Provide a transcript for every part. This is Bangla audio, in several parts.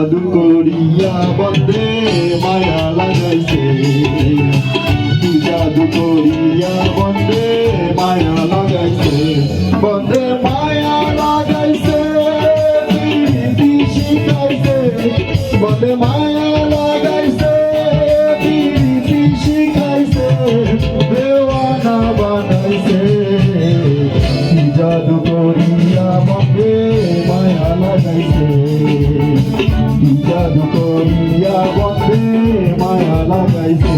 জাদু করিয়া বন্দে মায়া লাগাইছে, কি জাদু করিয়া বন্দে মায়া লাগাইছে, বন্দে মায়া লাগাইছে, প্রীতি শিখাইছে, বন্দে মায়া লাগাইছে, প্রীতি শিখাইছে, দেওয়ানা বানাইছে, কি জাদু করিয়া বন্দে মায়া লাগাইছে, কি জাদু করিয়া বন্দে মায়া লাগাইছে।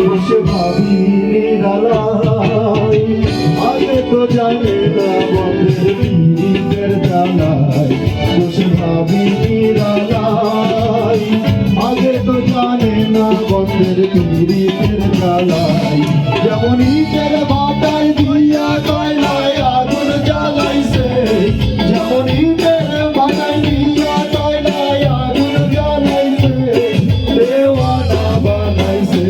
বসে ভাবি নিরালাই, আগে তো জানে না বন্ধের পীড়িতের জ্বালাই, বসে ভাবি নিরালাই, আগে তো জানে না বন্ধের পীড়িতের জ্বালাই, যেমন ইটের বাটায় দিয়া কয়লায় আগুন জ্বালাইছে, যেমন ইটের বাটায় দিয়া কয়লায় আগুন জ্বালাইছে, দেওয়ানা বানাইছে,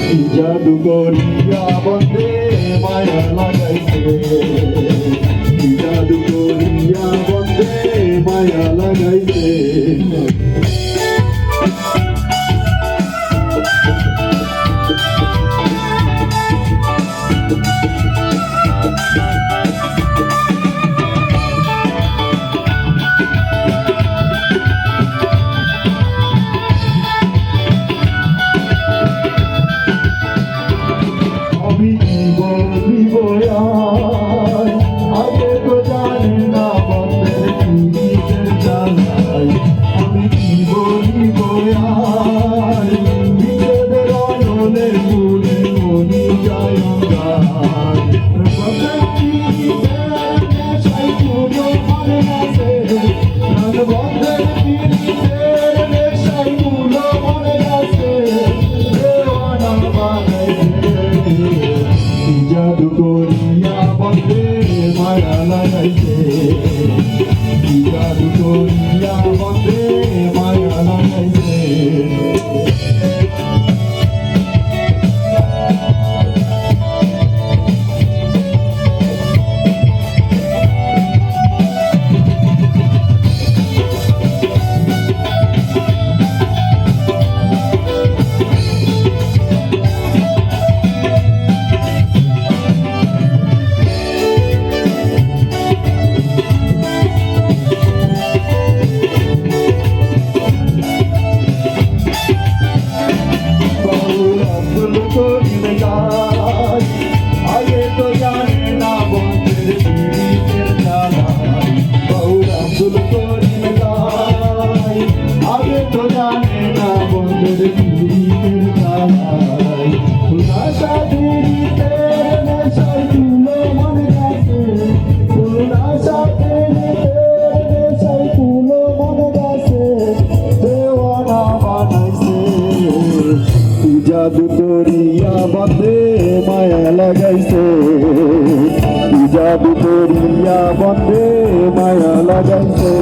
কি জাদু করিয়া বন্দে মায়া লাগাইছে, কি জাদু করিয়া বন্দে মায়া লাগাইছে। আগে তো জানে না বন্ধের পীড়িতের জ্বালাই, আমি কি বলিব আর, নিজেদের অনলে পুরি মনি যায় গান, বন্ধের পীড়িতের নেশায় পুরো মনে আছে, বন্ধের পীড়িতের নেশায় পুরো মনে আছে, দেওয়ানা বানাইছে, কি জাদু করিয়া বন্দে মায়া লাগাইছে, কি জাদু করিয়া বন্দে মায়া লাগাইছে। আগে তো জানে না বন্ধের পীড়িতের জ্বালাই, বাউল আব্দুল করিম গায়, আগে তো জানে না বন্ধের পীড়িতের জ্বালাই, নাশা পীড়িতের নেশায় তুলো মনে গেছে, নাশা পীড়িতের নেশায় তুলো মনে গেছে, দেওয়ানা বানাইছে, কি জাদু করিয়া বন্দে মায়া লাগাইছে, কি জাদু করিয়া বন্দে মায়া লাগাইছে।